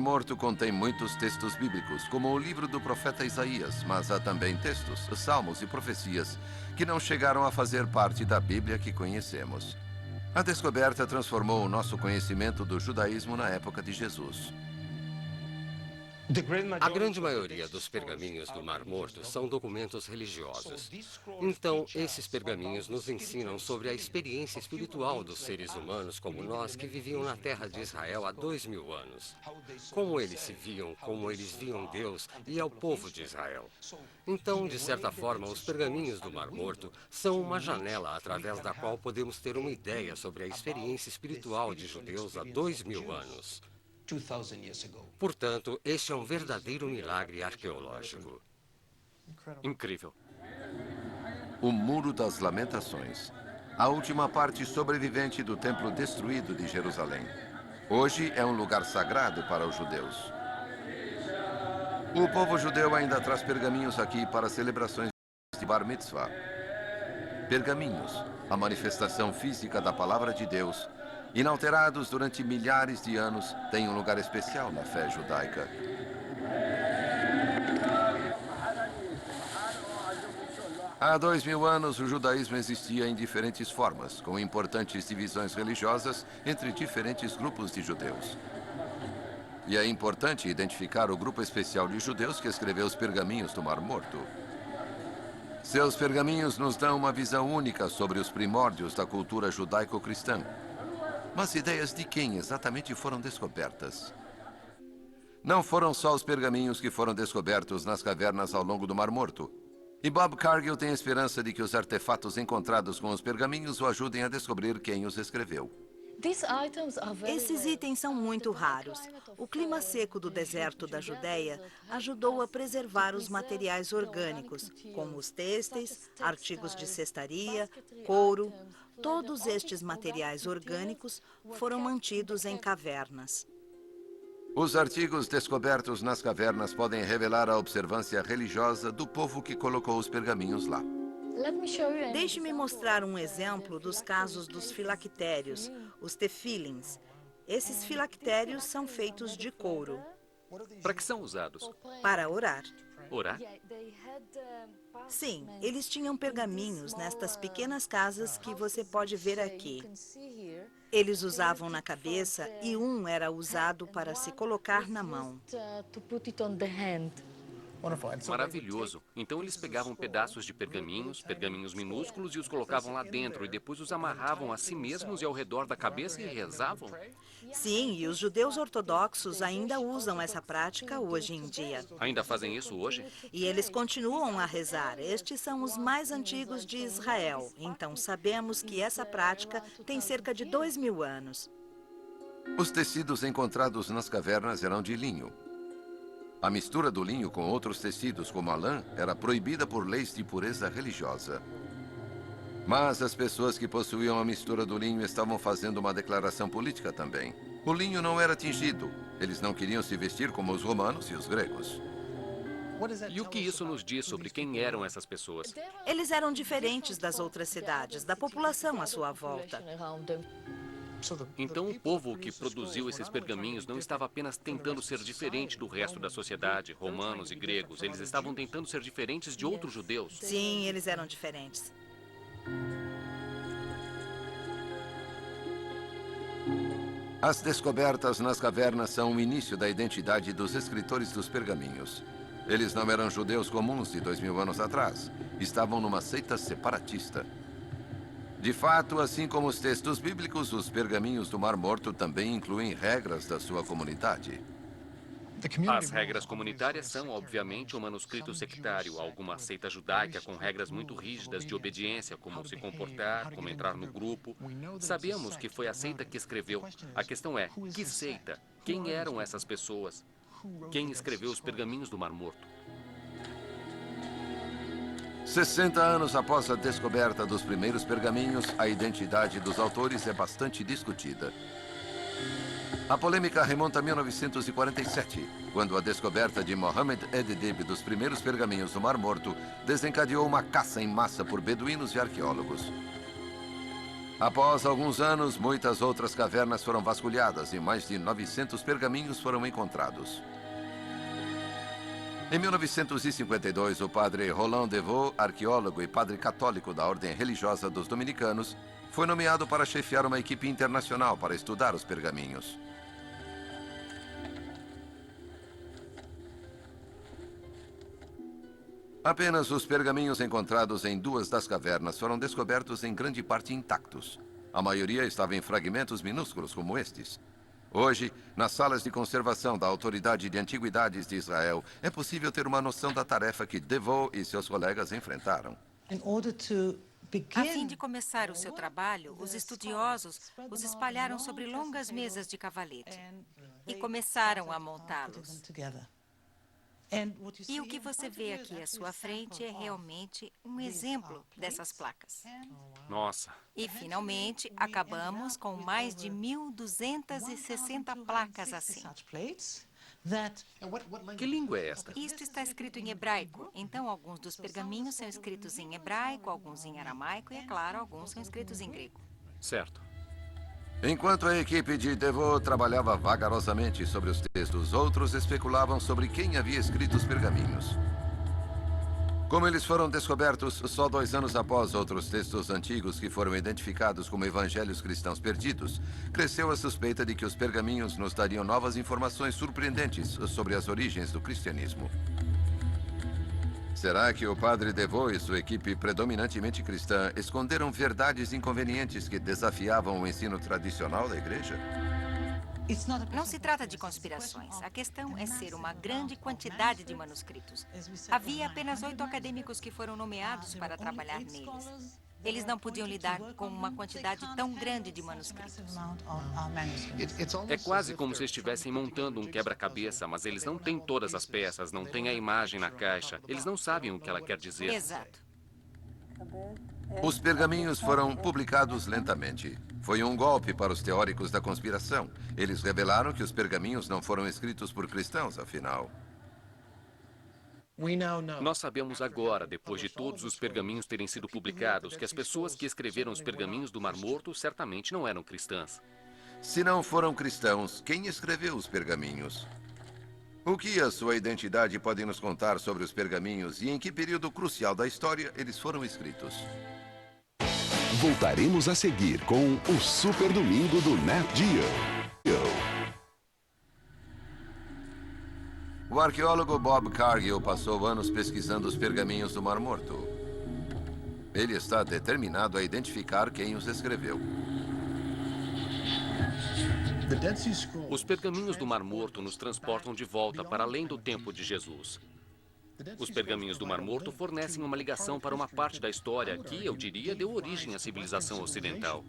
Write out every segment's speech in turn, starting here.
Morto contém muitos textos bíblicos, como o livro do profeta Isaías, mas há também textos, salmos e profecias que não chegaram a fazer parte da Bíblia que conhecemos. A descoberta transformou o nosso conhecimento do judaísmo na época de Jesus. A grande maioria dos pergaminhos do Mar Morto são documentos religiosos. Então, esses pergaminhos nos ensinam sobre a experiência espiritual dos seres humanos como nós que viviam na terra de Israel há 2000 anos. Como eles se viam, como eles viam Deus e ao povo de Israel. Então, de certa forma, os pergaminhos do Mar Morto são uma janela através da qual podemos ter uma ideia sobre a experiência espiritual de judeus há 2000 anos. Portanto, este é um verdadeiro milagre arqueológico. Incrível. O Muro das Lamentações, a última parte sobrevivente do templo destruído de Jerusalém. Hoje é um lugar sagrado para os judeus. O povo judeu ainda traz pergaminhos aqui para celebrações de Bar Mitzvah. Pergaminhos, a manifestação física da palavra de Deus, inalterados durante milhares de anos, têm um lugar especial na fé judaica. Há 2000 anos, o judaísmo existia em diferentes formas, com importantes divisões religiosas entre diferentes grupos de judeus. E é importante identificar o grupo especial de judeus que escreveu os pergaminhos do Mar Morto. Seus pergaminhos nos dão uma visão única sobre os primórdios da cultura judaico-cristã. Mas ideias de quem exatamente foram descobertas? Não foram só os pergaminhos que foram descobertos nas cavernas ao longo do Mar Morto. E Bob Cargill tem esperança de que os artefatos encontrados com os pergaminhos o ajudem a descobrir quem os escreveu. Esses itens são muito raros. O clima seco do deserto da Judéia ajudou a preservar os materiais orgânicos, como os têxteis, artigos de cestaria, couro. Todos estes materiais orgânicos foram mantidos em cavernas. Os artigos descobertos nas cavernas podem revelar a observância religiosa do povo que colocou os pergaminhos lá. Deixe-me mostrar um exemplo dos casos dos filactérios, os tefilins. Esses filactérios são feitos de couro. Para que são usados? Para orar. Orar? Sim, eles tinham pergaminhos nestas pequenas casas que você pode ver aqui. Eles usavam na cabeça e um era usado para se colocar na mão. Maravilhoso. Então eles pegavam pedaços de pergaminhos minúsculos e os colocavam lá dentro e depois os amarravam a si mesmos e ao redor da cabeça e rezavam? Sim, e os judeus ortodoxos ainda usam essa prática hoje em dia. Ainda fazem isso hoje? E eles continuam a rezar. Estes são os mais antigos de Israel. Então sabemos que essa prática tem cerca de 2000 anos. Os tecidos encontrados nas cavernas eram de linho. A mistura do linho com outros tecidos, como a lã, era proibida por leis de pureza religiosa. Mas as pessoas que possuíam a mistura do linho estavam fazendo uma declaração política também. O linho não era tingido. Eles não queriam se vestir como os romanos e os gregos. E o que isso nos diz sobre quem eram essas pessoas? Eles eram diferentes das outras cidades, da população à sua volta. Então o povo que produziu esses pergaminhos não estava apenas tentando ser diferente do resto da sociedade, romanos e gregos. Eles estavam tentando ser diferentes de outros judeus. Sim, eles eram diferentes. As descobertas nas cavernas são o início da identidade dos escritores dos pergaminhos. Eles não eram judeus comuns de 2000 anos atrás. Estavam numa seita separatista. De fato, assim como os textos bíblicos, os pergaminhos do Mar Morto também incluem regras da sua comunidade. As regras comunitárias são, obviamente, um manuscrito sectário, alguma seita judaica com regras muito rígidas de obediência, como se comportar, como entrar no grupo. Sabemos que foi a seita que escreveu. A questão é, que seita? Quem eram essas pessoas? Quem escreveu os pergaminhos do Mar Morto? 60 anos após a descoberta dos primeiros pergaminhos, a identidade dos autores é bastante discutida. A polêmica remonta a 1947, quando a descoberta de Mohammed Ed-Dib dos primeiros pergaminhos do Mar Morto desencadeou uma caça em massa por beduínos e arqueólogos. Após alguns anos, muitas outras cavernas foram vasculhadas e mais de 900 pergaminhos foram encontrados. Em 1952, o padre Roland Devaux, arqueólogo e padre católico da Ordem Religiosa dos Dominicanos, foi nomeado para chefiar uma equipe internacional para estudar os pergaminhos. Apenas os pergaminhos encontrados em 2 das cavernas foram descobertos em grande parte intactos. A maioria estava em fragmentos minúsculos como estes. Hoje, nas salas de conservação da Autoridade de Antiguidades de Israel, é possível ter uma noção da tarefa que Devaux e seus colegas enfrentaram. A fim de começar o seu trabalho, os estudiosos os espalharam sobre longas mesas de cavalete e começaram a montá-los. E o que você vê aqui à sua frente é realmente um exemplo dessas placas. Nossa. E, finalmente, acabamos com mais de 1.260 placas assim. Que língua é esta? Isto está escrito em hebraico, então alguns dos pergaminhos são escritos em hebraico, alguns em aramaico e, é claro, alguns são escritos em grego. Certo. Enquanto a equipe de Devaux trabalhava vagarosamente sobre os textos, outros especulavam sobre quem havia escrito os pergaminhos. Como eles foram descobertos só 2 anos após outros textos antigos que foram identificados como evangelhos cristãos perdidos, cresceu a suspeita de que os pergaminhos nos dariam novas informações surpreendentes sobre as origens do cristianismo. Será que o padre Devaux e sua equipe predominantemente cristã esconderam verdades inconvenientes que desafiavam o ensino tradicional da igreja? Não se trata de conspirações. A questão é ser uma grande quantidade de manuscritos. Havia apenas 8 acadêmicos que foram nomeados para trabalhar neles. Eles não podiam lidar com uma quantidade tão grande de manuscritos. É quase como se estivessem montando um quebra-cabeça, mas eles não têm todas as peças, não têm a imagem na caixa. Eles não sabem o que ela quer dizer. Exato. Os pergaminhos foram publicados lentamente. Foi um golpe para os teóricos da conspiração. Eles revelaram que os pergaminhos não foram escritos por cristãos, afinal. Nós sabemos agora, depois de todos os pergaminhos terem sido publicados, que as pessoas que escreveram os pergaminhos do Mar Morto certamente não eram cristãs. Se não foram cristãos, quem escreveu os pergaminhos? O que a sua identidade pode nos contar sobre os pergaminhos e em que período crucial da história eles foram escritos? Voltaremos a seguir com o Super Domingo do Nat Geo. O arqueólogo Bob Cargill passou anos pesquisando os pergaminhos do Mar Morto. Ele está determinado a identificar quem os escreveu. Os pergaminhos do Mar Morto nos transportam de volta para além do tempo de Jesus. Os pergaminhos do Mar Morto fornecem uma ligação para uma parte da história que, eu diria, deu origem à civilização ocidental.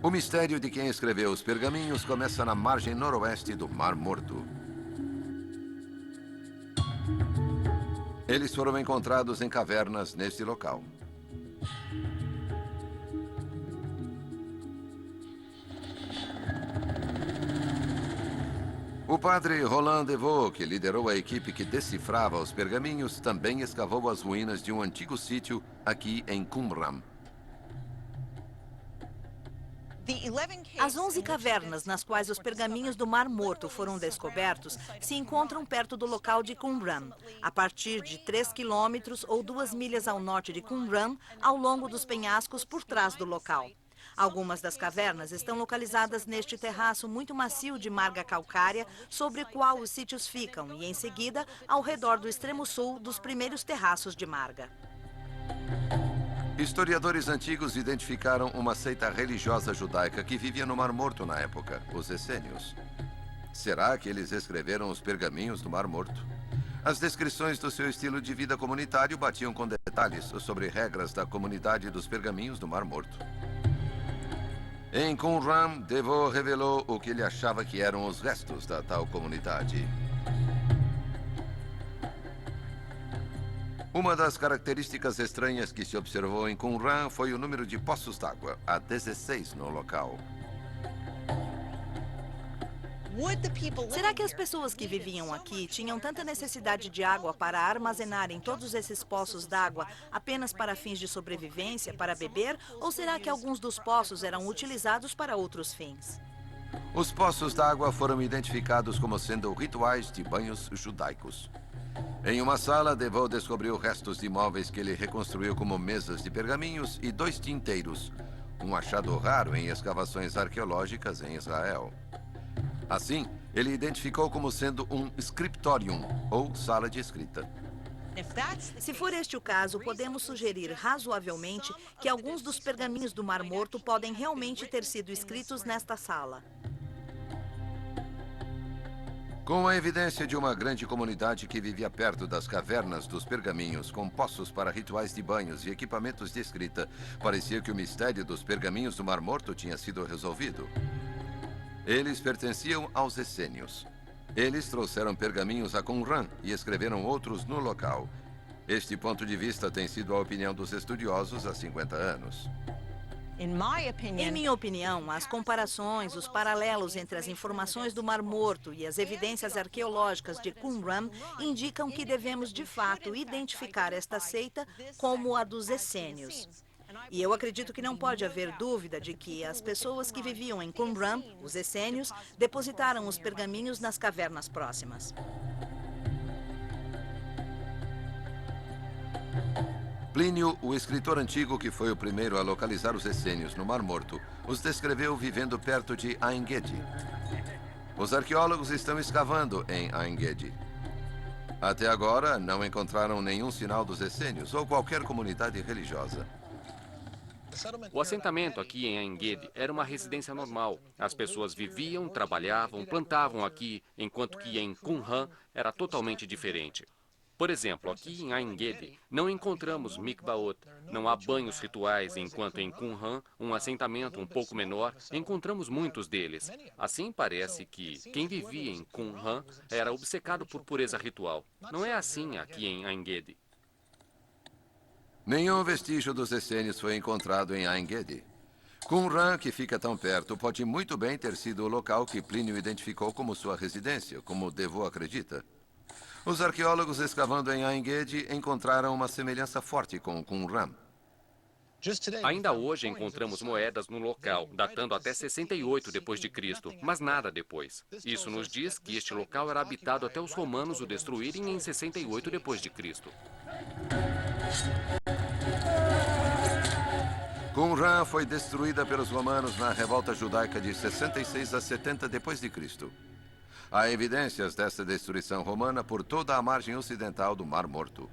O mistério de quem escreveu os pergaminhos começa na margem noroeste do Mar Morto. Eles foram encontrados em cavernas neste local. O padre Roland Devaux, que liderou a equipe que decifrava os pergaminhos, também escavou as ruínas de um antigo sítio aqui em Qumran. As 11 cavernas nas quais os pergaminhos do Mar Morto foram descobertos se encontram perto do local de Qumran, a partir de 3 quilômetros ou 2 milhas ao norte de Qumran, ao longo dos penhascos por trás do local. Algumas das cavernas estão localizadas neste terraço muito macio de marga calcária sobre o qual os sítios ficam e, em seguida, ao redor do extremo sul dos primeiros terraços de marga. Historiadores antigos identificaram uma seita religiosa judaica que vivia no Mar Morto na época, os essênios. Será que eles escreveram os pergaminhos do Mar Morto? As descrições do seu estilo de vida comunitário batiam com detalhes sobre regras da comunidade dos pergaminhos do Mar Morto. Em Qumran, Devaux revelou o que ele achava que eram os restos da tal comunidade. Uma das características estranhas que se observou em Qumran foi o número de poços d'água, há 16 no local. Será que as pessoas que viviam aqui tinham tanta necessidade de água para armazenarem todos esses poços d'água apenas para fins de sobrevivência, para beber? Ou será que alguns dos poços eram utilizados para outros fins? Os poços d'água foram identificados como sendo rituais de banhos judaicos. Em uma sala, DeVoe descobriu restos de móveis que ele reconstruiu como mesas de pergaminhos e 2 tinteiros, um achado raro em escavações arqueológicas em Israel. Assim, ele identificou como sendo um scriptorium, ou sala de escrita. Se for este o caso, podemos sugerir razoavelmente que alguns dos pergaminhos do Mar Morto podem realmente ter sido escritos nesta sala. Com a evidência de uma grande comunidade que vivia perto das cavernas dos pergaminhos, com poços para rituais de banhos e equipamentos de escrita, parecia que o mistério dos pergaminhos do Mar Morto tinha sido resolvido. Eles pertenciam aos essênios. Eles trouxeram pergaminhos a Qumran e escreveram outros no local. Este ponto de vista tem sido a opinião dos estudiosos há 50 anos. Em minha opinião, as comparações, os paralelos entre as informações do Mar Morto e as evidências arqueológicas de Qumran indicam que devemos, de fato, identificar esta seita como a dos essênios. E eu acredito que não pode haver dúvida de que as pessoas que viviam em Qumran, os essênios, depositaram os pergaminhos nas cavernas próximas. Plínio, o escritor antigo que foi o primeiro a localizar os essênios no Mar Morto, os descreveu vivendo perto de Ain Gedi. Os arqueólogos estão escavando em Ain Gedi. Até agora, não encontraram nenhum sinal dos essênios ou qualquer comunidade religiosa. O assentamento aqui em Ain Gedi era uma residência normal. As pessoas viviam, trabalhavam, plantavam aqui, enquanto que em Qumran era totalmente diferente. Por exemplo, aqui em Ain Gedi, não encontramos mikvaot, não há banhos rituais, enquanto em Qumran, um assentamento um pouco menor, encontramos muitos deles. Assim parece que quem vivia em Qumran era obcecado por pureza ritual. Não é assim aqui em Ain Gedi. Nenhum vestígio dos essênios foi encontrado em Ain Gedi. Qumran, que fica tão perto, pode muito bem ter sido o local que Plínio identificou como sua residência, como DeVoe acredita. Os arqueólogos escavando em Ain Gedi encontraram uma semelhança forte com Qumran. Ainda hoje encontramos moedas no local, datando até 68 d.C., mas nada depois. Isso nos diz que este local era habitado até os romanos o destruírem em 68 d.C. Qumran foi destruída pelos romanos na revolta judaica de 66 a 70 d.C. Há evidências dessa destruição romana por toda a margem ocidental do Mar Morto.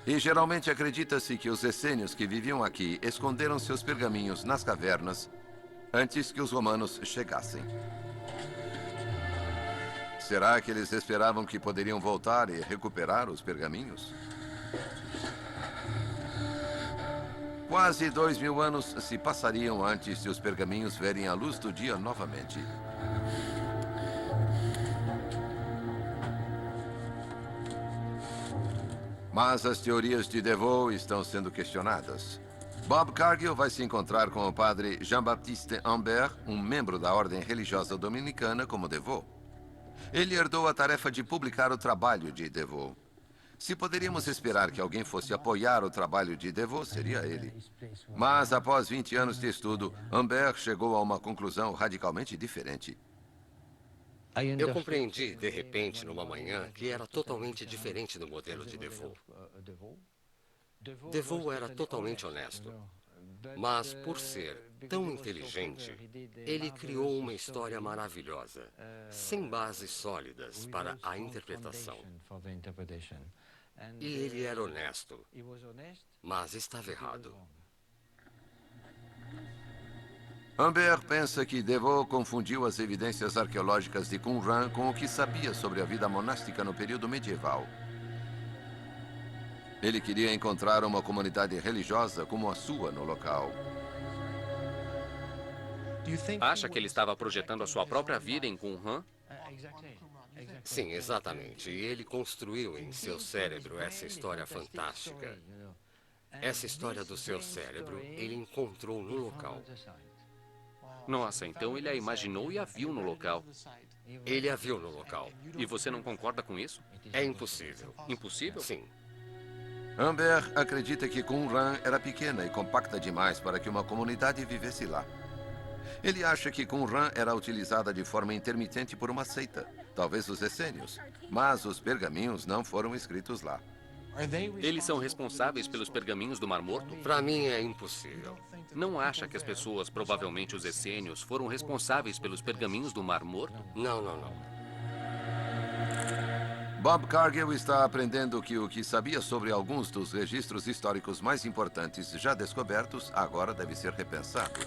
E geralmente acredita-se que os essênios que viviam aqui esconderam seus pergaminhos nas cavernas antes que os romanos chegassem. Será que eles esperavam que poderiam voltar e recuperar os pergaminhos? Quase 2000 anos se passariam antes de os pergaminhos verem a luz do dia novamente. Mas as teorias de DeVoe estão sendo questionadas. Bob Cargill vai se encontrar com o padre Jean-Baptiste Ambert, um membro da ordem religiosa dominicana como DeVoe. Ele herdou a tarefa de publicar o trabalho de DeVoe. Se poderíamos esperar que alguém fosse apoiar o trabalho de DeVoe, seria ele. Mas, após 20 anos de estudo, Ambert chegou a uma conclusão radicalmente diferente. Eu compreendi, de repente, numa manhã, que era totalmente diferente do modelo de DeVoe. DeVoe era totalmente honesto. Mas, por ser tão inteligente, ele criou uma história maravilhosa, sem bases sólidas para a interpretação. E ele era honesto, mas estava errado. Ambert pensa que DeVoe confundiu as evidências arqueológicas de Qumran com o que sabia sobre a vida monástica no período medieval. Ele queria encontrar uma comunidade religiosa como a sua no local. Acha que ele estava projetando a sua própria vida em Qumran? Sim, exatamente. E ele construiu em seu cérebro essa história fantástica. Essa história do seu cérebro, ele encontrou no local. Nossa, então ele a imaginou e a viu no local. Ele a viu no local. E você não concorda com isso? É impossível. Impossível? Sim. Humbert acredita que Qumran era pequena e compacta demais para que uma comunidade vivesse lá. Ele acha que Qumran era utilizada de forma intermitente por uma seita, talvez os essênios, mas os pergaminhos não foram escritos lá. Eles são responsáveis pelos pergaminhos do Mar Morto? Para mim é impossível. Não acha que as pessoas, provavelmente os essênios, foram responsáveis pelos pergaminhos do Mar Morto? Não, não, não. Bob Cargill está aprendendo que o que sabia sobre alguns dos registros históricos mais importantes já descobertos agora deve ser repensado.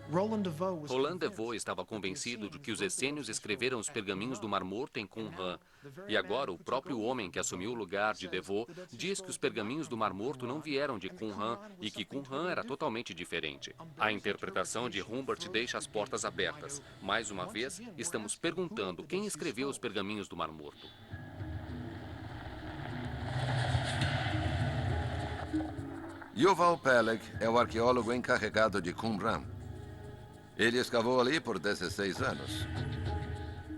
Roland DeVoe estava convencido de que os essênios escreveram os pergaminhos do Mar Morto em Qumran. E agora o próprio homem que assumiu o lugar de DeVoe diz que os pergaminhos do Mar Morto não vieram de Qumran e que Qumran era totalmente diferente. A interpretação de Humbert deixa as portas abertas. Mais uma vez, estamos perguntando quem escreveu os pergaminhos do Mar Morto. Yuval Peleg é o arqueólogo encarregado de Qumran. Ele escavou ali por 16 anos.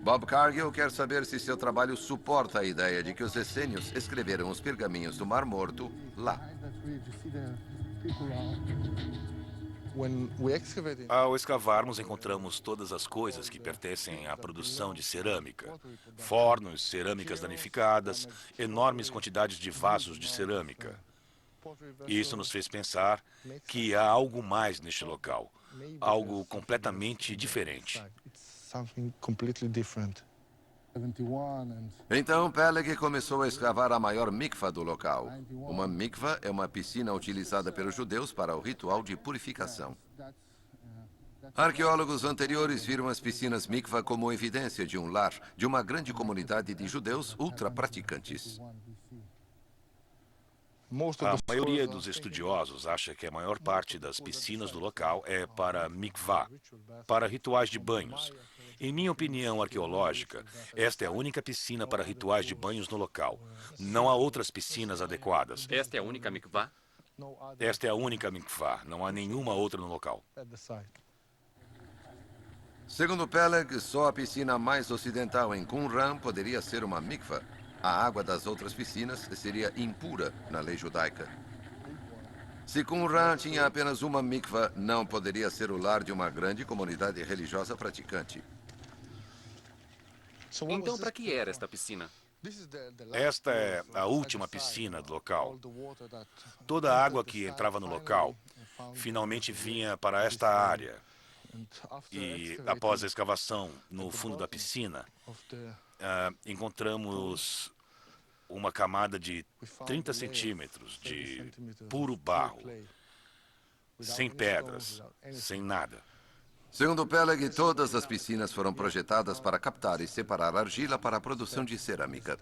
Bob Cargill quer saber se seu trabalho suporta a ideia de que os essênios escreveram os pergaminhos do Mar Morto lá. Ao escavarmos, encontramos todas as coisas que pertencem à produção de cerâmica. Fornos, cerâmicas danificadas, enormes quantidades de vasos de cerâmica. Isso nos fez pensar que há algo mais neste local. Algo completamente diferente. Então Peleg começou a escavar a maior mikvah do local. Uma mikvah é uma piscina utilizada pelos judeus para o ritual de purificação. Arqueólogos anteriores viram as piscinas mikvah como evidência de um lar de uma grande comunidade de judeus ultra-praticantes. A maioria dos estudiosos acha que a maior parte das piscinas do local é para mikvah, para rituais de banhos. Em minha opinião arqueológica, esta é a única piscina para rituais de banhos no local. Não há outras piscinas adequadas. Esta é a única mikvah? Esta é a única mikvah. Não há nenhuma outra no local. Segundo Peleg, só a piscina mais ocidental em Qumran poderia ser uma mikvah. A água das outras piscinas seria impura na lei judaica. Se Qumran tinha apenas uma mikvah, não poderia ser o lar de uma grande comunidade religiosa praticante. Então, para que era esta piscina? Esta é a última piscina do local. Toda a água que entrava no local finalmente vinha para esta área. E após a escavação no fundo da piscina, encontramos uma camada de 30 centímetros de puro barro, sem pedras, sem nada. Segundo Peleg, todas as piscinas foram projetadas para captar e separar argila para a produção de cerâmica.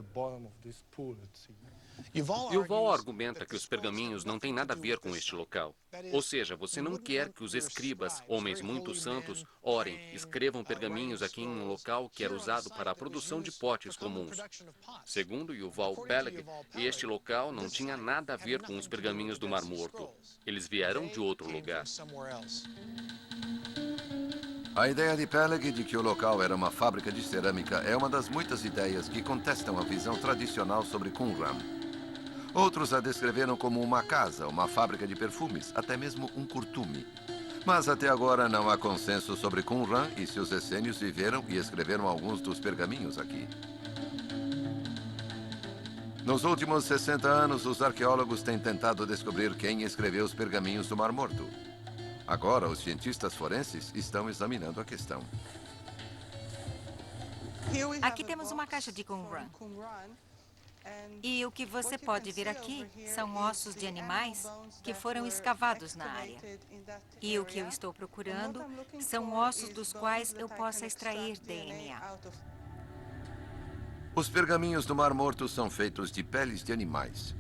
Yuval argumenta que os pergaminhos não têm nada a ver com este local. Ou seja, você não quer que os escribas, homens muito santos, orem, escrevam pergaminhos aqui em um local que era usado para a produção de potes comuns. Segundo Yuval Peleg, este local não tinha nada a ver com os pergaminhos do Mar Morto. Eles vieram de outro lugar. A ideia de Peleg de que o local era uma fábrica de cerâmica é uma das muitas ideias que contestam a visão tradicional sobre Qumran. Outros a descreveram como uma casa, uma fábrica de perfumes, até mesmo um curtume. Mas até agora não há consenso sobre Qumran e se os essênios viveram e escreveram alguns dos pergaminhos aqui. Nos últimos 60 anos, os arqueólogos têm tentado descobrir quem escreveu os pergaminhos do Mar Morto. Agora, os cientistas forenses estão examinando a questão. Aqui temos uma caixa de Qumran. E o que você pode ver aqui são ossos de animais que foram escavados na área. E o que eu estou procurando são ossos dos quais eu possa extrair DNA. Os pergaminhos do Mar Morto são feitos de peles de animais.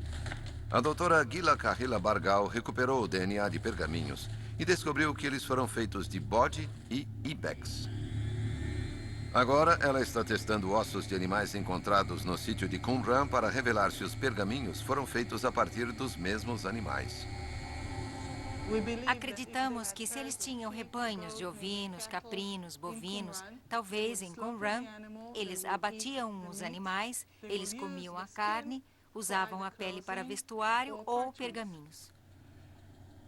A doutora Gila Kahila Bargal recuperou o DNA de pergaminhos e descobriu que eles foram feitos de bode e ibex. Agora, ela está testando ossos de animais encontrados no sítio de Qumran para revelar se os pergaminhos foram feitos a partir dos mesmos animais. Acreditamos que se eles tinham rebanhos de ovinos, caprinos, bovinos, talvez em Qumran, eles abatiam os animais, eles comiam a carne, usavam a pele para vestuário ou pergaminhos.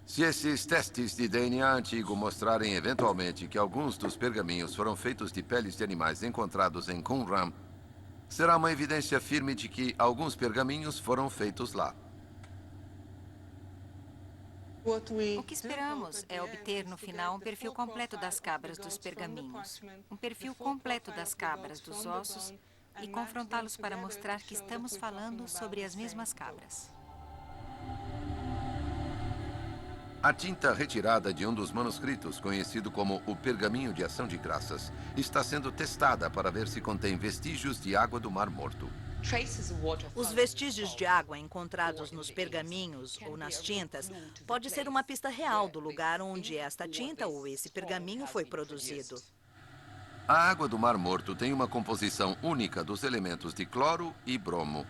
Se esses testes de DNA antigo mostrarem eventualmente que alguns dos pergaminhos foram feitos de peles de animais encontrados em Qumran, será uma evidência firme de que alguns pergaminhos foram feitos lá. O que esperamos é obter no final um perfil completo das cabras dos pergaminhos, um perfil completo das cabras dos ossos e confrontá-los para mostrar que estamos falando sobre as mesmas cabras. A tinta retirada de um dos manuscritos, conhecido como o Pergaminho de Ação de Graças, está sendo testada para ver se contém vestígios de água do Mar Morto. Os vestígios de água encontrados nos pergaminhos ou nas tintas pode ser uma pista real do lugar onde esta tinta ou esse pergaminho foi produzido. A água do Mar Morto tem uma composição única dos elementos de cloro e bromo.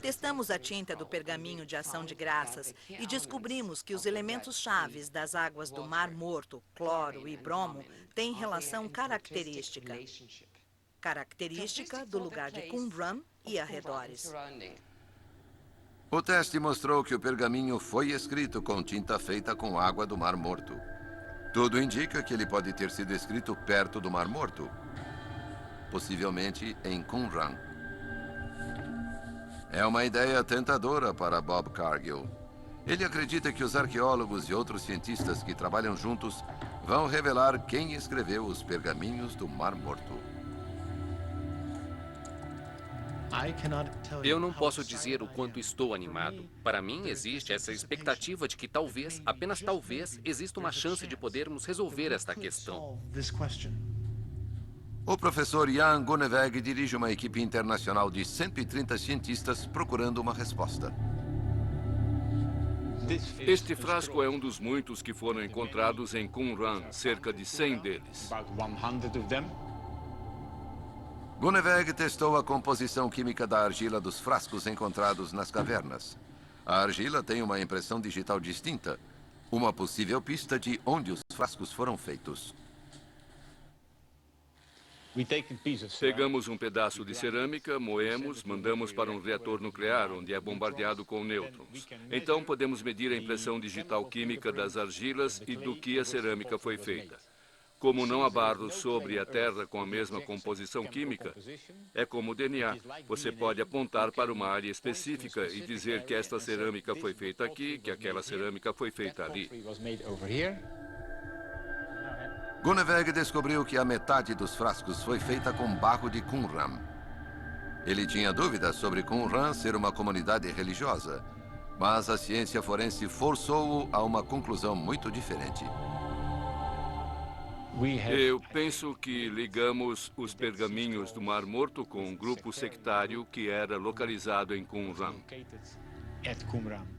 Testamos a tinta do pergaminho de ação de graças e descobrimos que os elementos chaves das águas do Mar Morto, cloro e bromo, têm relação característica. Característica do lugar de Qumran e arredores. O teste mostrou que o pergaminho foi escrito com tinta feita com água do Mar Morto. Tudo indica que ele pode ter sido escrito perto do Mar Morto, possivelmente em Qumran. É uma ideia tentadora para Bob Cargill. Ele acredita que os arqueólogos e outros cientistas que trabalham juntos vão revelar quem escreveu os pergaminhos do Mar Morto. Eu não posso dizer o quanto estou animado. Para mim, existe essa expectativa de que talvez, apenas talvez, exista uma chance de podermos resolver esta questão. O professor Jan Gunneweg dirige uma equipe internacional de 130 cientistas procurando uma resposta. Este frasco é um dos muitos que foram encontrados em Qumran, cerca de 100 deles. Gunneweg testou a composição química da argila dos frascos encontrados nas cavernas. A argila tem uma impressão digital distinta, uma possível pista de onde os frascos foram feitos. Pegamos um pedaço de cerâmica, moemos, mandamos para um reator nuclear, onde é bombardeado com nêutrons. Então podemos medir a impressão digital química das argilas e do que a cerâmica foi feita. Como não há barros sobre a Terra com a mesma composição química, é como o DNA. Você pode apontar para uma área específica e dizer que esta cerâmica foi feita aqui, que aquela cerâmica foi feita ali. Gunneweg descobriu que a metade dos frascos foi feita com barro de Qumran. Ele tinha dúvidas sobre Qumran ser uma comunidade religiosa, mas a ciência forense forçou-o a uma conclusão muito diferente. Eu penso que ligamos os pergaminhos do Mar Morto com um grupo sectário que era localizado em Qumran.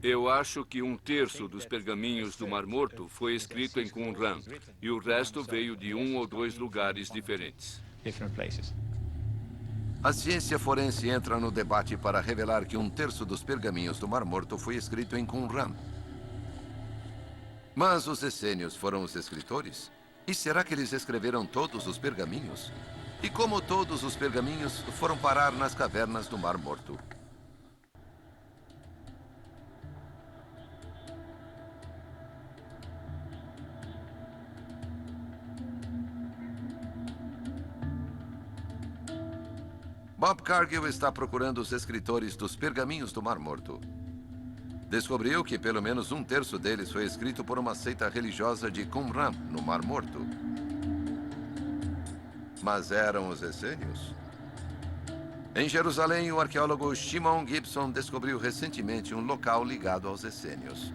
Eu acho que 1/3 dos pergaminhos do Mar Morto foi escrito em Qumran e o resto veio de 1 ou 2 lugares diferentes. A ciência forense entra no debate para revelar que 1/3 dos pergaminhos do Mar Morto foi escrito em Qumran. Mas os essênios foram os escritores? E será que eles escreveram todos os pergaminhos? E como todos os pergaminhos foram parar nas cavernas do Mar Morto? Bob Cargill está procurando os escritores dos pergaminhos do Mar Morto. Descobriu que pelo menos 1/3 deles foi escrito por uma seita religiosa de Qumran, no Mar Morto. Mas eram os essênios? Em Jerusalém, o arqueólogo Shimon Gibson descobriu recentemente um local ligado aos essênios.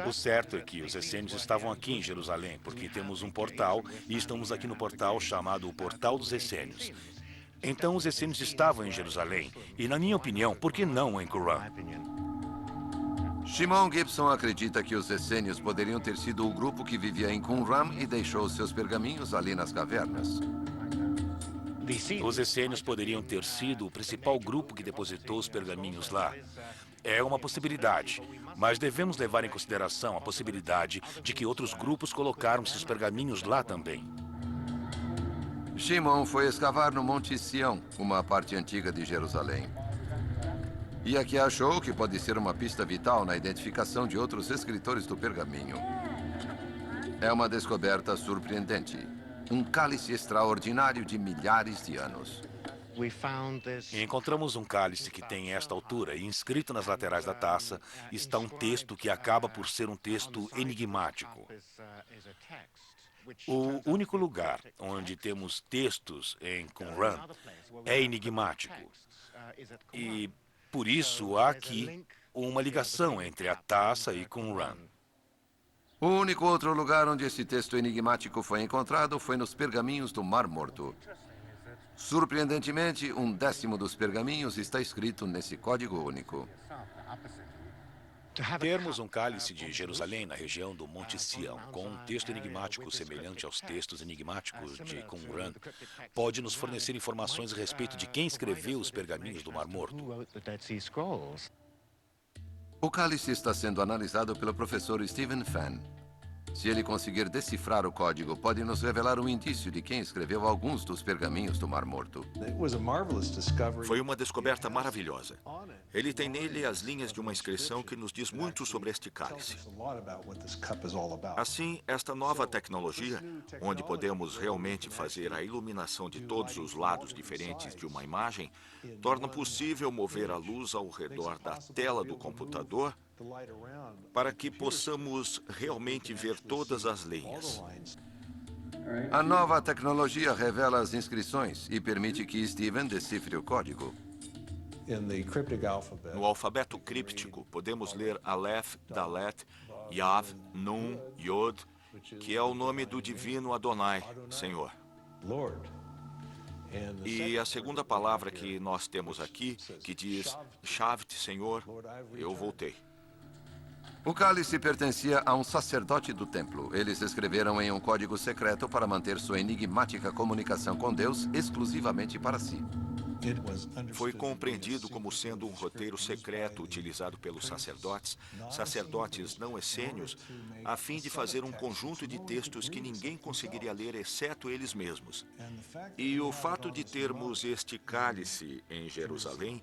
O certo é que os essênios estavam aqui em Jerusalém, porque temos um portal e estamos aqui no portal chamado o Portal dos Essênios. Então os essênios estavam em Jerusalém e, na minha opinião, por que não em Qumran? Shimon Gibson acredita que os essênios poderiam ter sido o grupo que vivia em Qumran e deixou seus pergaminhos ali nas cavernas. Os essênios poderiam ter sido o principal grupo que depositou os pergaminhos lá. É uma possibilidade, mas devemos levar em consideração a possibilidade de que outros grupos colocaram seus pergaminhos lá também. Shimon foi escavar no Monte Sião, uma parte antiga de Jerusalém. E aqui achou que pode ser uma pista vital na identificação de outros escritores do pergaminho. É uma descoberta surpreendente. Um cálice extraordinário de milhares de anos. E encontramos um cálice que tem esta altura e inscrito nas laterais da taça está um texto que acaba por ser um texto enigmático. O único lugar onde temos textos em Qumran é enigmático. E, por isso, há aqui uma ligação entre a taça e Qumran. O único outro lugar onde esse texto enigmático foi encontrado foi nos pergaminhos do Mar Morto. Surpreendentemente, 1/10 dos pergaminhos está escrito nesse código único. Termos um cálice de Jerusalém na região do Monte Sião, com um texto enigmático semelhante aos textos enigmáticos de Qumran, pode nos fornecer informações a respeito de quem escreveu os pergaminhos do Mar Morto. O cálice está sendo analisado pelo professor Stephen Fan. Se ele conseguir decifrar o código, pode nos revelar um indício de quem escreveu alguns dos pergaminhos do Mar Morto. Foi uma descoberta maravilhosa. Ele tem nele as linhas de uma inscrição que nos diz muito sobre este cálice. Assim, esta nova tecnologia, onde podemos realmente fazer a iluminação de todos os lados diferentes de uma imagem, torna possível mover a luz ao redor da tela do computador para que possamos realmente ver todas as linhas. A nova tecnologia revela as inscrições e permite que Stephen decifre o código. No alfabeto críptico, podemos ler Aleph, Dalet, Yav, Nun, Yod, que é o nome do divino Adonai, Senhor. E a segunda palavra que nós temos aqui, que diz Shavt, Senhor, eu voltei. O cálice pertencia a um sacerdote do templo. Eles escreveram em um código secreto para manter sua enigmática comunicação com Deus exclusivamente para si. Foi compreendido como sendo um roteiro secreto utilizado pelos sacerdotes não essênios, a fim de fazer um conjunto de textos que ninguém conseguiria ler exceto eles mesmos. E o fato de termos este cálice em Jerusalém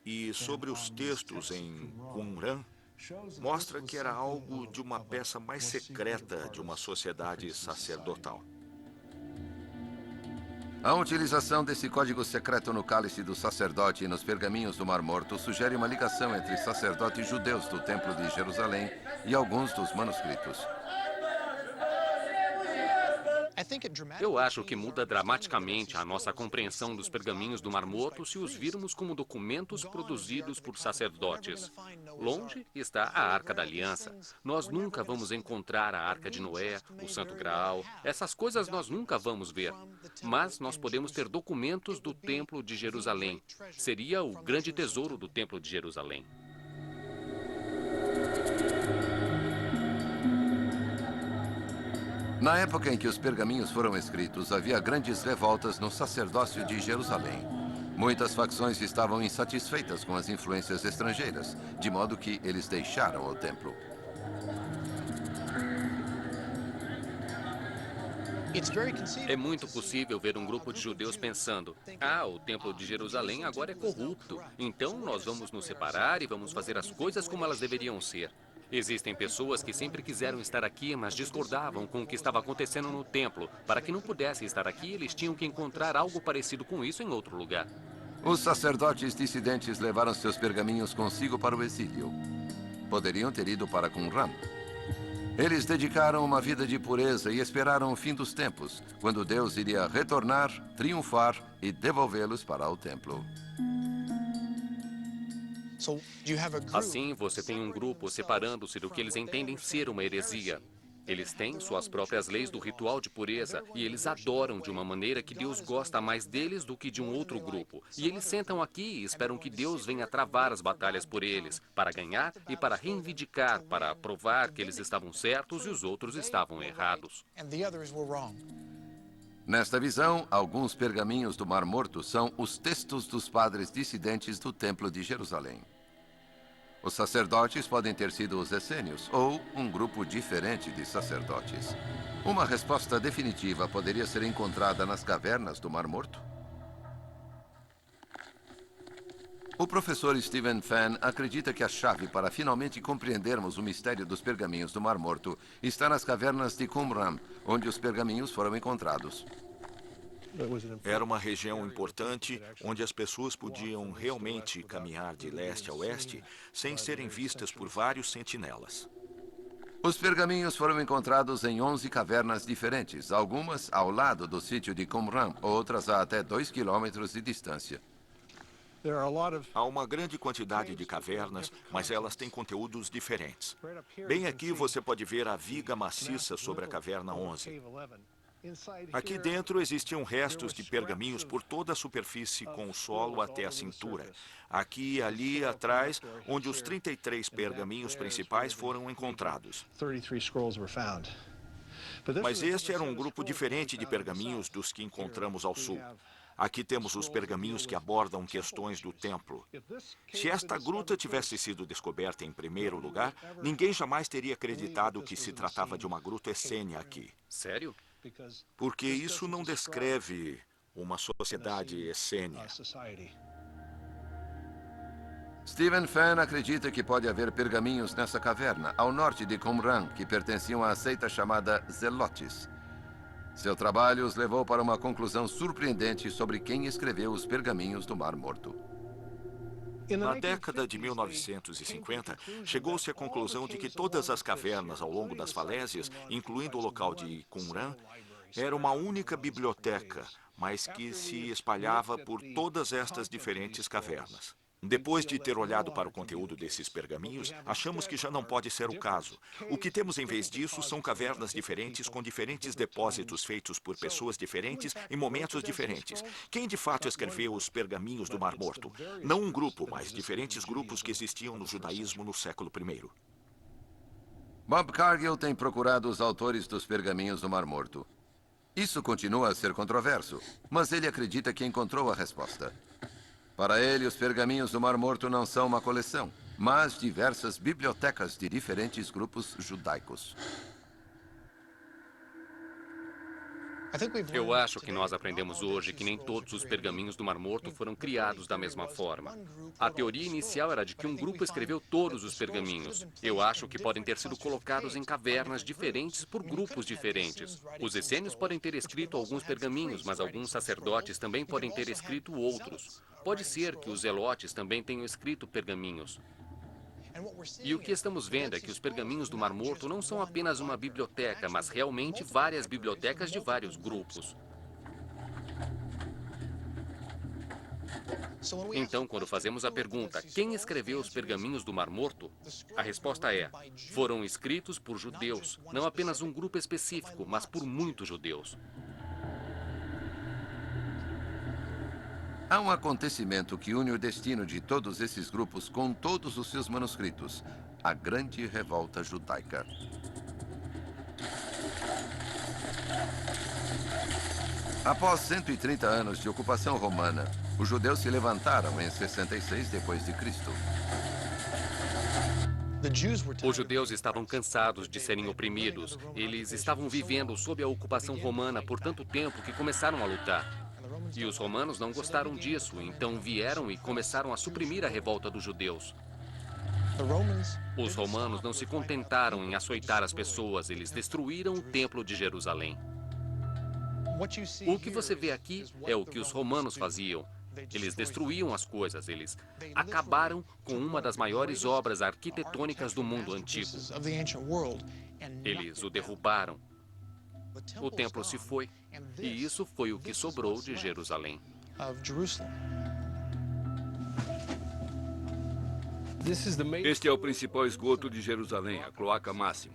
e sobre os textos em Qumran mostra que era algo de uma peça mais secreta de uma sociedade sacerdotal. A utilização desse código secreto no cálice do sacerdote e nos pergaminhos do Mar Morto sugere uma ligação entre sacerdotes judeus do Templo de Jerusalém e alguns dos manuscritos. Eu acho que muda dramaticamente a nossa compreensão dos pergaminhos do Mar Morto se os virmos como documentos produzidos por sacerdotes. Longe está a Arca da Aliança. Nós nunca vamos encontrar a Arca de Noé, o Santo Graal. Essas coisas nós nunca vamos ver. Mas nós podemos ter documentos do Templo de Jerusalém. Seria o grande tesouro do Templo de Jerusalém. Na época em que os pergaminhos foram escritos, havia grandes revoltas no sacerdócio de Jerusalém. Muitas facções estavam insatisfeitas com as influências estrangeiras, de modo que eles deixaram o templo. É muito possível ver um grupo de judeus pensando: o Templo de Jerusalém agora é corrupto, então nós vamos nos separar e vamos fazer as coisas como elas deveriam ser. Existem pessoas que sempre quiseram estar aqui, mas discordavam com o que estava acontecendo no templo. Para que não pudessem estar aqui, eles tinham que encontrar algo parecido com isso em outro lugar. Os sacerdotes dissidentes levaram seus pergaminhos consigo para o exílio. Poderiam ter ido para Qumran. Eles dedicaram uma vida de pureza e esperaram o fim dos tempos, quando Deus iria retornar, triunfar e devolvê-los para o templo. Assim, você tem um grupo separando-se do que eles entendem ser uma heresia. Eles têm suas próprias leis do ritual de pureza e eles adoram de uma maneira que Deus gosta mais deles do que de um outro grupo. E eles sentam aqui e esperam que Deus venha travar as batalhas por eles, para ganhar e para reivindicar, para provar que eles estavam certos e os outros estavam errados. Nesta visão, alguns pergaminhos do Mar Morto são os textos dos padres dissidentes do Templo de Jerusalém. Os sacerdotes podem ter sido os essênios ou um grupo diferente de sacerdotes. Uma resposta definitiva poderia ser encontrada nas cavernas do Mar Morto? O professor Stephen Fenn acredita que a chave para finalmente compreendermos o mistério dos pergaminhos do Mar Morto está nas cavernas de Qumran, onde os pergaminhos foram encontrados. Era uma região importante onde as pessoas podiam realmente caminhar de leste a oeste sem serem vistas por vários sentinelas. Os pergaminhos foram encontrados em 11 cavernas diferentes, algumas ao lado do sítio de Qumran, outras a até 2 quilômetros de distância. Há uma grande quantidade de cavernas, mas elas têm conteúdos diferentes. Bem aqui você pode ver a viga maciça sobre a caverna 11. Aqui dentro existiam restos de pergaminhos por toda a superfície, com o solo até a cintura. Aqui e ali atrás, onde os 33 pergaminhos principais foram encontrados. Mas este era um grupo diferente de pergaminhos dos que encontramos ao sul. Aqui temos os pergaminhos que abordam questões do templo. Se esta gruta tivesse sido descoberta em primeiro lugar, ninguém jamais teria acreditado que se tratava de uma gruta essênia aqui. Sério? Porque isso não descreve uma sociedade essênia. Stephen Fenn acredita que pode haver pergaminhos nessa caverna, ao norte de Qumran, que pertenciam à seita chamada Zelotes. Seu trabalho os levou para uma conclusão surpreendente sobre quem escreveu os pergaminhos do Mar Morto. Na década de 1950, chegou-se à conclusão de que todas as cavernas ao longo das falésias, incluindo o local de Qumran, era uma única biblioteca, mas que se espalhava por todas estas diferentes cavernas. Depois de ter olhado para o conteúdo desses pergaminhos, achamos que já não pode ser o caso. O que temos em vez disso são cavernas diferentes com diferentes depósitos feitos por pessoas diferentes em momentos diferentes. Quem de fato escreveu os pergaminhos do Mar Morto? Não um grupo, mas diferentes grupos que existiam no judaísmo no século I. Bob Cargill tem procurado os autores dos pergaminhos do Mar Morto. Isso continua a ser controverso, mas ele acredita que encontrou a resposta. Para ele, os pergaminhos do Mar Morto não são uma coleção, mas diversas bibliotecas de diferentes grupos judaicos. Eu acho que nós aprendemos hoje que nem todos os pergaminhos do Mar Morto foram criados da mesma forma. A teoria inicial era de que um grupo escreveu todos os pergaminhos. Eu acho que podem ter sido colocados em cavernas diferentes por grupos diferentes. Os essênios podem ter escrito alguns pergaminhos, mas alguns sacerdotes também podem ter escrito outros. Pode ser que os zelotes também tenham escrito pergaminhos. E o que estamos vendo é que os pergaminhos do Mar Morto não são apenas uma biblioteca, mas realmente várias bibliotecas de vários grupos. Então, quando fazemos a pergunta, quem escreveu os pergaminhos do Mar Morto? A resposta é, foram escritos por judeus, não apenas um grupo específico, mas por muitos judeus. Há um acontecimento que une o destino de todos esses grupos com todos os seus manuscritos: a Grande Revolta Judaica. Após 130 anos de ocupação romana, os judeus se levantaram em 66 d.C. Os judeus estavam cansados de serem oprimidos. Eles estavam vivendo sob a ocupação romana por tanto tempo que começaram a lutar. E os romanos não gostaram disso, então vieram e começaram a suprimir a revolta dos judeus. Os romanos não se contentaram em açoitar as pessoas, eles destruíram o templo de Jerusalém. O que você vê aqui é o que os romanos faziam. Eles destruíam as coisas, eles acabaram com uma das maiores obras arquitetônicas do mundo antigo. Eles o derrubaram. O templo se foi, e isso foi o que sobrou de Jerusalém. Este é o principal esgoto de Jerusalém, a cloaca máxima.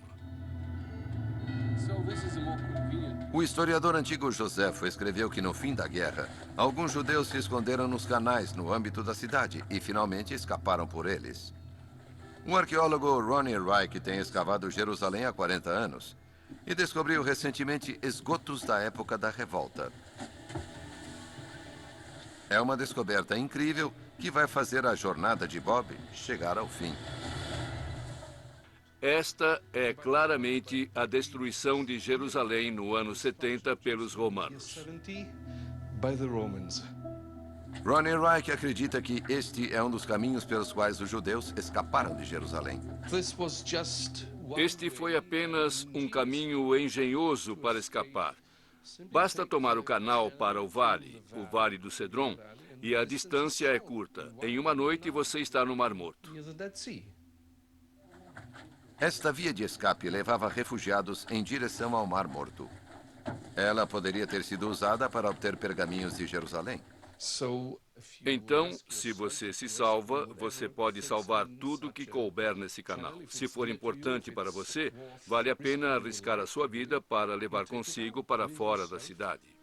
O historiador antigo Joséfo escreveu que no fim da guerra, alguns judeus se esconderam nos canais no âmbito da cidade e finalmente escaparam por eles. O arqueólogo Ronnie Reich tem escavado Jerusalém há 40 anos e descobriu recentemente esgotos da época da revolta. É uma descoberta incrível que vai fazer a jornada de Bob chegar ao fim. Esta é claramente a destruição de Jerusalém no ano 70 pelos romanos. Ronnie Reich acredita que este é um dos caminhos pelos quais os judeus escaparam de Jerusalém. Este foi apenas um caminho engenhoso para escapar. Basta tomar o canal para o Vale do Cedron, e a distância é curta. Em uma noite você está no Mar Morto. Esta via de escape levava refugiados em direção ao Mar Morto. Ela poderia ter sido usada para obter pergaminhos de Jerusalém. Então, se você se salva, você pode salvar tudo que couber nesse canal. Se for importante para você, vale a pena arriscar a sua vida para levar consigo para fora da cidade.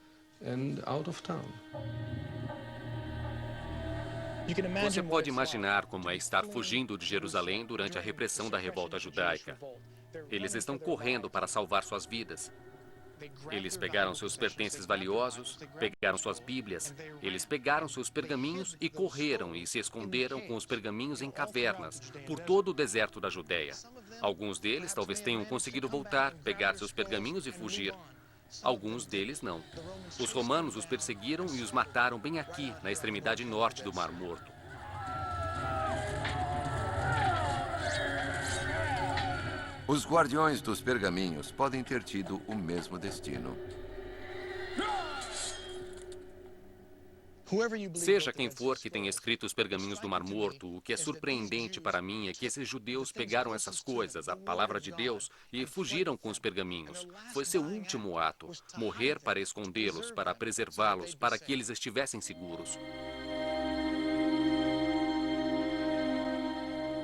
Você pode imaginar como é estar fugindo de Jerusalém durante a repressão da revolta judaica. Eles estão correndo para salvar suas vidas. Eles pegaram seus pertences valiosos, pegaram suas Bíblias, eles pegaram seus pergaminhos e correram e se esconderam com os pergaminhos em cavernas, por todo o deserto da Judéia. Alguns deles talvez tenham conseguido voltar, pegar seus pergaminhos e fugir. Alguns deles não. Os romanos os perseguiram e os mataram bem aqui, na extremidade norte do Mar Morto. Os guardiões dos pergaminhos podem ter tido o mesmo destino. Seja quem for que tenha escrito os pergaminhos do Mar Morto, o que é surpreendente para mim é que esses judeus pegaram essas coisas, a palavra de Deus, e fugiram com os pergaminhos. Foi seu último ato, morrer para escondê-los, para preservá-los, para que eles estivessem seguros.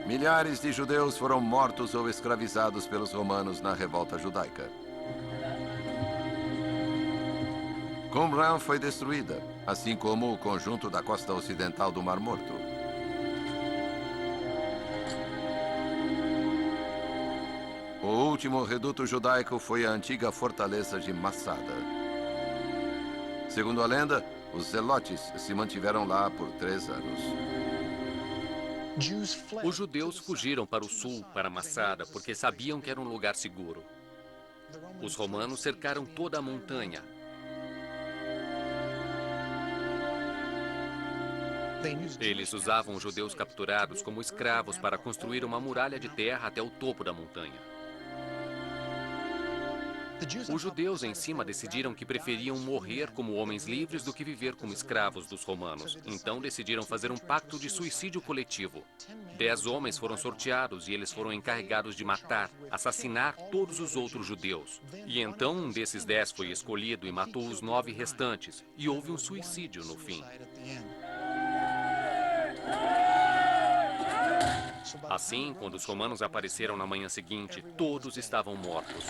Milhares de judeus foram mortos ou escravizados pelos romanos na revolta judaica. Qumran foi destruída, assim como o conjunto da costa ocidental do Mar Morto. O último reduto judaico foi a antiga fortaleza de Massada. Segundo a lenda, os zelotes se mantiveram lá por 3 anos. Os judeus fugiram para o sul, para Massada, porque sabiam que era um lugar seguro. Os romanos cercaram toda a montanha. Eles usavam os judeus capturados como escravos para construir uma muralha de terra até o topo da montanha. Os judeus em cima decidiram que preferiam morrer como homens livres do que viver como escravos dos romanos. Então decidiram fazer um pacto de suicídio coletivo. 10 homens foram sorteados e eles foram encarregados de matar, assassinar todos os outros judeus. E então um desses 10 foi escolhido e matou os 9 restantes. E houve um suicídio no fim. Assim, quando os romanos apareceram na manhã seguinte, todos estavam mortos.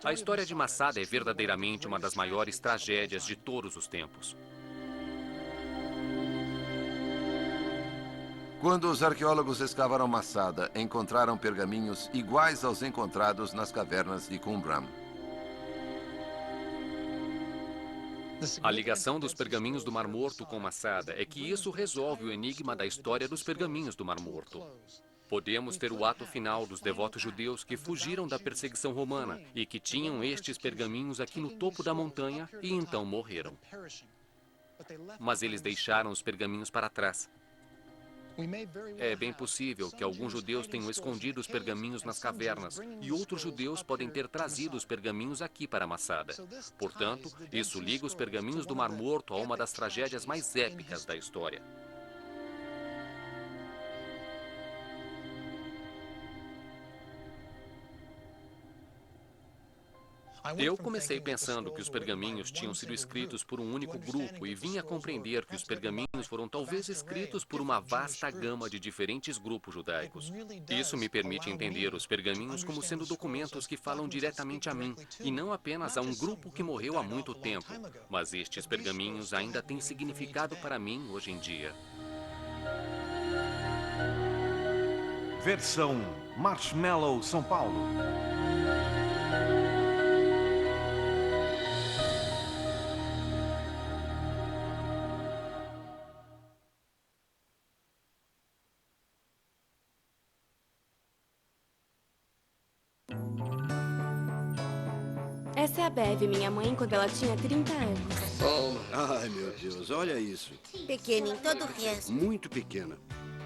A história de Massada é verdadeiramente uma das maiores tragédias de todos os tempos. Quando os arqueólogos escavaram Massada, encontraram pergaminhos iguais aos encontrados nas cavernas de Qumran. A ligação dos pergaminhos do Mar Morto com Massada é que isso resolve o enigma da história dos pergaminhos do Mar Morto. Podemos ter o ato final dos devotos judeus que fugiram da perseguição romana e que tinham estes pergaminhos aqui no topo da montanha e então morreram. Mas eles deixaram os pergaminhos para trás. É bem possível que alguns judeus tenham escondido os pergaminhos nas cavernas e outros judeus podem ter trazido os pergaminhos aqui para Massada. Portanto, isso liga os pergaminhos do Mar Morto a uma das tragédias mais épicas da história. Eu comecei pensando que os pergaminhos tinham sido escritos por um único grupo e vim a compreender que os pergaminhos foram talvez escritos por uma vasta gama de diferentes grupos judaicos. Isso me permite entender os pergaminhos como sendo documentos que falam diretamente a mim e não apenas a um grupo que morreu há muito tempo. Mas estes pergaminhos ainda têm significado para mim hoje em dia. Versão Marshmallow São Paulo. Essa é a Bev, minha mãe, quando ela tinha 30 anos. Ai, meu Deus, olha isso. Pequena em todo o resto. Muito pequena.